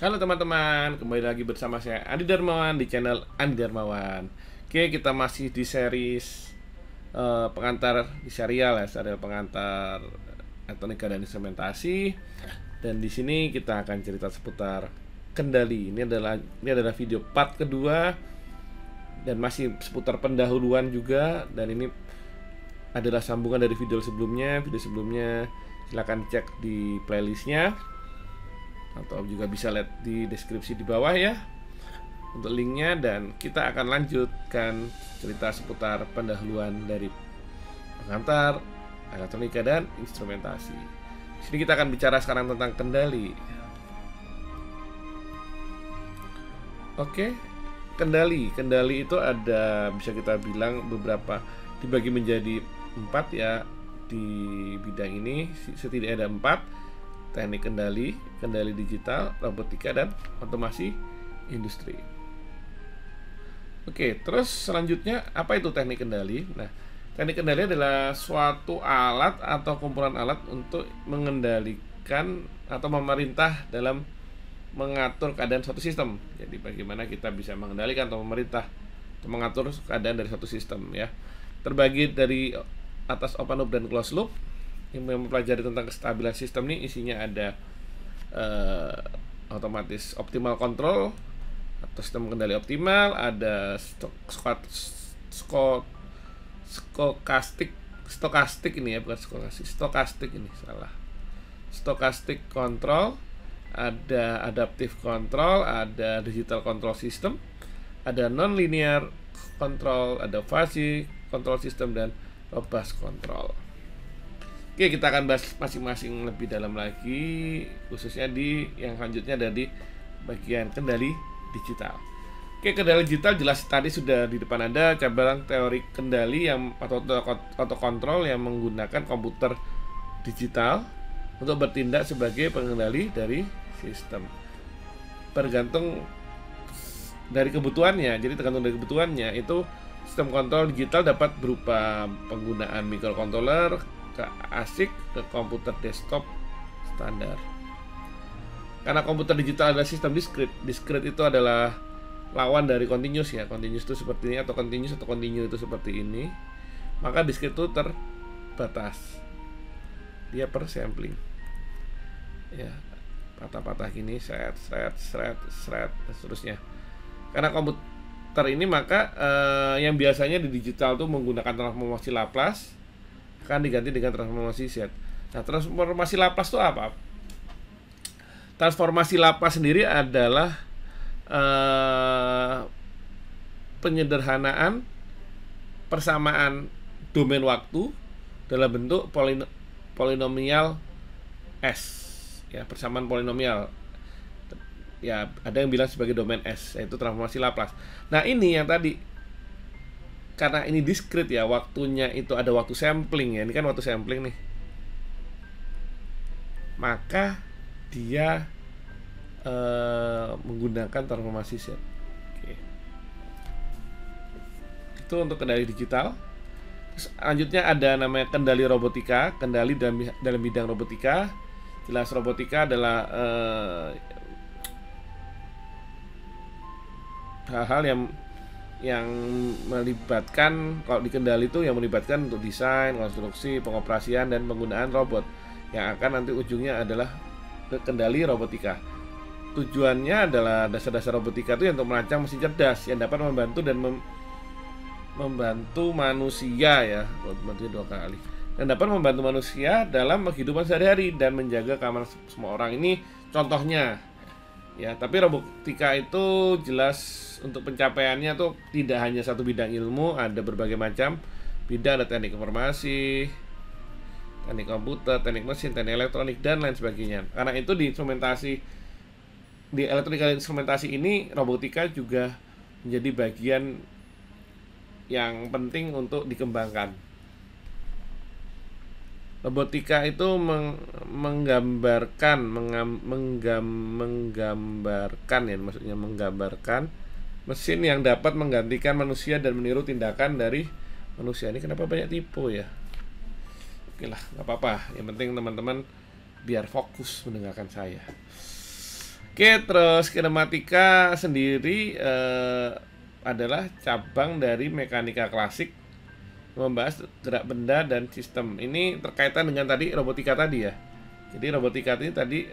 Halo teman-teman, kembali lagi bersama saya Andi Darmawan di channel Andi Darmawan. Oke, kita masih di series pengantar di serial ya, serial pengantar elektronika dan instrumentasi. Dan di sini kita akan cerita seputar kendali. Ini adalah video part kedua dan masih seputar pendahuluan juga, dan ini adalah sambungan dari video sebelumnya. Video sebelumnya silahkan cek di playlistnya, atau juga bisa lihat di deskripsi di bawah ya untuk linknya. Dan kita akan lanjutkan cerita seputar pendahuluan dari pengantar elektronika dan instrumentasi. Di sini kita akan bicara sekarang tentang kendali. Oke, kendali itu ada, bisa kita bilang beberapa, dibagi menjadi 4 ya di bidang ini. Setidaknya ada 4: teknik kendali, kendali digital, robotika, dan otomasi industri. Oke, terus selanjutnya apa itu teknik kendali? Nah, teknik kendali adalah suatu alat atau kumpulan alat untuk mengendalikan atau memerintah dalam mengatur keadaan suatu sistem. Jadi bagaimana kita bisa mengendalikan atau memerintah atau mengatur keadaan dari suatu sistem ya. Terbagi dari atas open loop dan closed loop. Yang mempelajari tentang kestabilan sistem nih, isinya ada otomatis optimal control atau sistem kendali optimal, ada stokastik ini ya, bukan stokastik ini salah, stokastik control, ada adaptive control, ada digital control system, ada non-linear control, ada fuzzy control system, dan robust control. Oke, kita akan bahas masing-masing lebih dalam lagi, khususnya di yang selanjutnya ada di bagian kendali digital. Oke, kendali digital jelas tadi sudah di depan Anda, cabang teori kendali yang atau kontrol yang menggunakan komputer digital untuk bertindak sebagai pengendali dari sistem. Tergantung dari kebutuhannya, jadi tergantung dari kebutuhannya itu sistem kontrol digital dapat berupa penggunaan microcontroller ke ASIC, ke komputer desktop standar. Karena komputer digital adalah sistem discrete. Discrete itu adalah lawan dari continuous ya. Continuous itu seperti ini, atau continuous atau continue itu seperti ini. Maka discrete itu terbatas. Dia per sampling. Ya, patah-patah gini, shred, dan seterusnya. Karena komputer ini maka yang biasanya di digital tuh menggunakan transformasi Laplace akan diganti dengan transformasi Z. Nah, transformasi Laplace itu apa? Transformasi Laplace sendiri adalah penyederhanaan persamaan domain waktu dalam bentuk polinomial S. Ya, persamaan polinomial. Ya, ada yang bilang sebagai domain S, yaitu transformasi Laplace. Nah, ini yang tadi, karena ini discrete ya, waktunya itu ada waktu sampling ya, ini kan waktu sampling nih, maka dia menggunakan transformasi Z. Oke. Itu untuk kendali digital. Terus selanjutnya ada namanya kendali robotika, kendali dalam bidang robotika. Jelas robotika adalah hal-hal yang melibatkan, kalau di kendali itu yang melibatkan untuk desain, konstruksi, pengoperasian, dan penggunaan robot, yang akan nanti ujungnya adalah ke kendali robotika. Tujuannya adalah dasar-dasar robotika itu untuk merancang mesin cerdas yang dapat membantu dan membantu manusia ya, membantu 2 kali, dan dapat membantu manusia dalam kehidupan sehari-hari dan menjaga keamanan semua orang. Ini contohnya ya. Tapi robotika itu jelas untuk pencapaiannya tuh tidak hanya satu bidang ilmu, ada berbagai macam bidang, ada teknik informasi, teknik komputer, teknik mesin, teknik elektronik, dan lain sebagainya. Karena itu di instrumentasi, di elektronika dan instrumentasi ini, robotika juga menjadi bagian yang penting untuk dikembangkan. Robotika itu menggambarkan ya, maksudnya menggambarkan mesin yang dapat menggantikan manusia dan meniru tindakan dari manusia. Ini kenapa banyak tipe ya? Oke lah, nggak apa-apa. Yang penting teman-teman biar fokus mendengarkan saya. Oke, terus kinematika sendiri adalah cabang dari mekanika klasik, membahas gerak benda dan sistem. Ini terkaitan dengan tadi robotika tadi ya. Jadi robotika ini tadi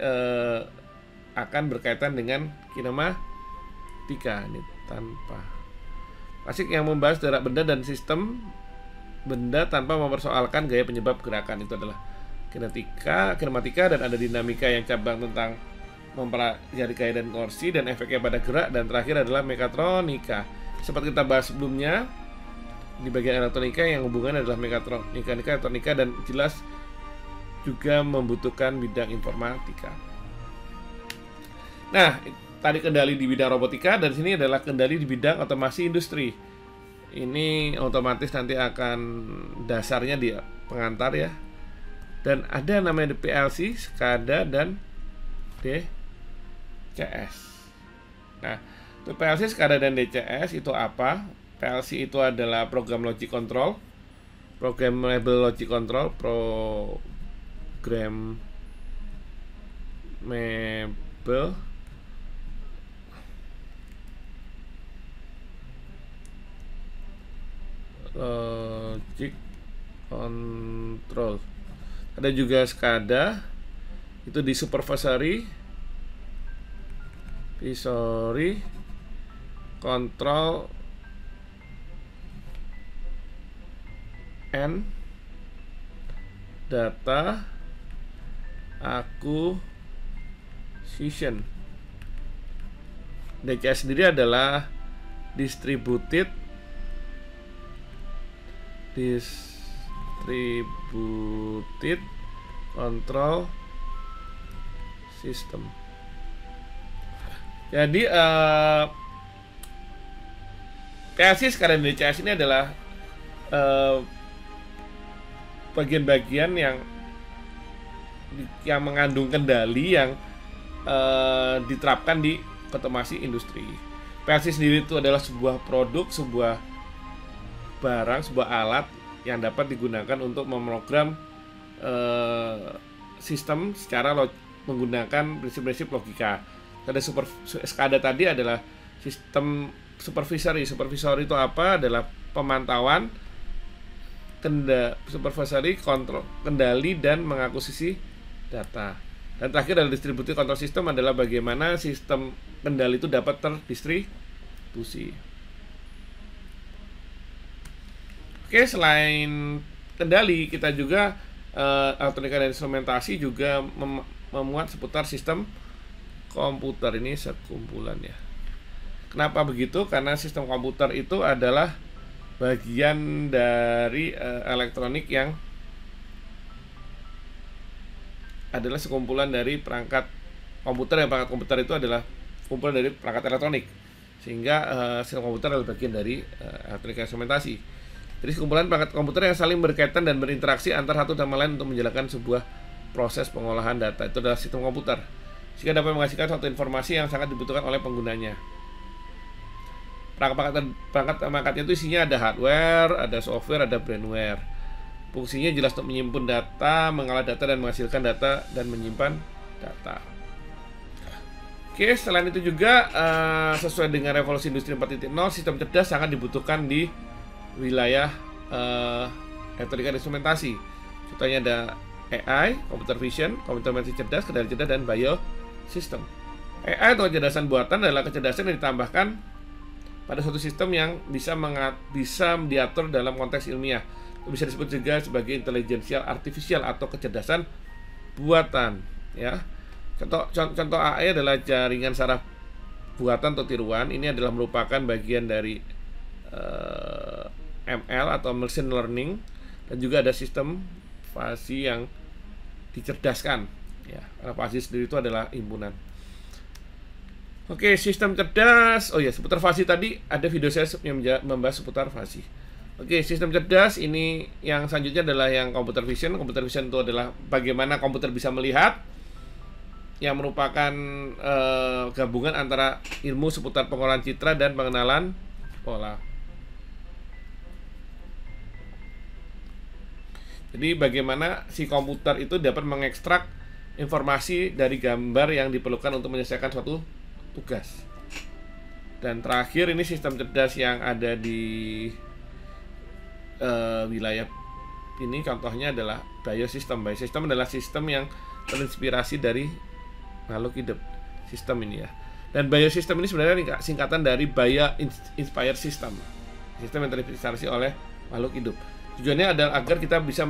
akan berkaitan dengan kinematika. Ini tanpa klasik yang membahas gerak benda dan sistem benda tanpa mempersoalkan gaya penyebab gerakan. Itu adalah kinematika, dan ada dinamika yang cabang tentang mempelajari gaya dan torsi dan efeknya pada gerak, dan terakhir adalah mekatronika. Seperti kita bahas sebelumnya, di bagian elektronika yang hubungan adalah mekatronika, elektronika, dan jelas juga membutuhkan bidang informatika. Nah, tadi kendali di bidang robotika, dan sini adalah kendali di bidang otomasi industri. Ini otomatis nanti akan dasarnya di pengantar ya. Dan ada namanya PLC, SCADA, dan DCS. Nah, untuk PLC, SCADA, dan DCS itu apa? PLC itu adalah program logic control, programmable logic control, programmable logic control. Ada juga SCADA, itu di supervisory control and data acquisition. DCS sendiri adalah distributed control system. Jadi PLC sekarang DCS ini adalah bagian-bagian yang mengandung kendali yang diterapkan di otomasi industri. PLC sendiri itu adalah sebuah produk, sebuah barang, sebuah alat yang dapat digunakan untuk memprogram sistem secara menggunakan prinsip-prinsip logika. Ada SCADA tadi adalah sistem supervisory. Supervisory itu apa? Adalah pemantauan, supervisory kontrol, kendali, dan mengakuisisi data. Dan terakhir adalah distributed control system, adalah bagaimana sistem kendali itu dapat terdistribusi. Oke, selain kendali, kita juga elektronika dan instrumentasi juga memuat seputar sistem komputer. Ini sekumpulan ya. Kenapa begitu? Karena sistem komputer itu adalah bagian dari elektronik yang adalah sekumpulan dari perangkat komputer, yang perangkat komputer itu adalah kumpulan dari perangkat elektronik, sehingga sistem komputer adalah bagian dari elektronika instrumentasi. Jadi sekumpulan perangkat komputer yang saling berkaitan dan berinteraksi antar satu sama lain untuk menjalankan sebuah proses pengolahan data. Itu adalah sistem komputer, sehingga dapat menghasilkan suatu informasi yang sangat dibutuhkan oleh penggunanya. Perangkat-perangkatnya itu isinya ada hardware, ada software, ada brainware. Fungsinya jelas untuk menyimpan data, mengolah data, dan menghasilkan data dan menyimpan data. Oke, selain itu juga sesuai dengan revolusi industri 4.0, sistem cerdas sangat dibutuhkan di wilayah elektronika dan instrumentasi. Contohnya ada AI, computer vision, komputer cerdas, kendali cerdas, dan biosystem. AI atau kecerdasan buatan adalah kecerdasan yang ditambahkan pada suatu sistem yang bisa diatur dalam konteks ilmiah. Bisa disebut juga sebagai intelijensial artifisial atau kecerdasan buatan ya. Contoh AI adalah jaringan saraf buatan atau tiruan. Ini adalah merupakan bagian dari ML atau machine learning, dan juga ada sistem fasi yang dicerdaskan ya. Karena fasi sendiri itu adalah himpunan. Oke, sistem cerdas. Oh ya, seputar fasi tadi ada video saya yang membahas seputar fasi. Oke, sistem cerdas ini yang selanjutnya adalah yang computer vision. Computer vision itu adalah bagaimana komputer bisa melihat, yang merupakan gabungan antara ilmu seputar pengolahan citra dan pengenalan pola. Jadi bagaimana si komputer itu dapat mengekstrak informasi dari gambar yang diperlukan untuk menyelesaikan suatu tugas. Dan terakhir ini sistem cerdas yang ada di wilayah ini contohnya adalah biosistem. Biosistem adalah sistem yang terinspirasi dari makhluk hidup, sistem ini ya. Dan biosistem ini sebenarnya singkatan dari Bio Inspired System, sistem yang terinspirasi oleh makhluk hidup. Tujuannya adalah agar kita bisa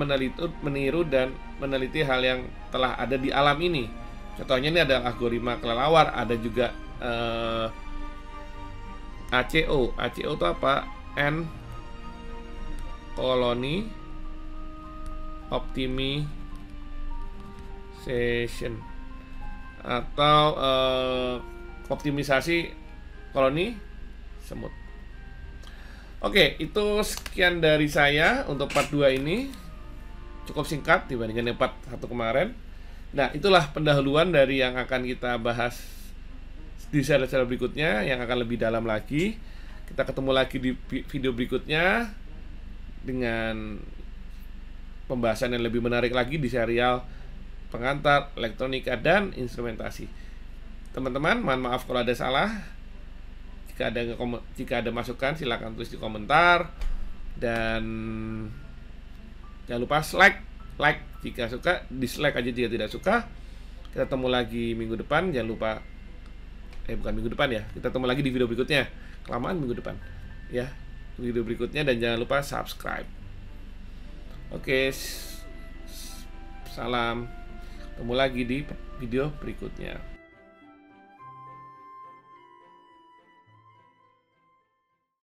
meniru dan meneliti hal yang telah ada di alam ini. Contohnya ini adalah algoritma kelelawar, ada juga ACO. ACO itu apa? Ant Colony Optimization, atau optimisasi koloni semut. Oke, itu sekian dari saya untuk part 2 ini. Cukup singkat dibandingkan yang part 1 kemarin. Nah, itulah pendahuluan dari yang akan kita bahas di serial berikutnya yang akan lebih dalam lagi. Kita ketemu lagi di video berikutnya dengan pembahasan yang lebih menarik lagi di serial pengantar, elektronika, dan instrumentasi. Teman-teman, mohon maaf kalau ada salah. Jika ada masukan silakan tulis di komentar, dan jangan lupa like jika suka, dislike aja jika tidak suka. Kita ketemu lagi minggu depan. Jangan lupa bukan minggu depan ya, kita ketemu lagi di video berikutnya. Kelamaan minggu depan ya, video berikutnya. Dan jangan lupa subscribe. Oke, salam, ketemu lagi di video berikutnya.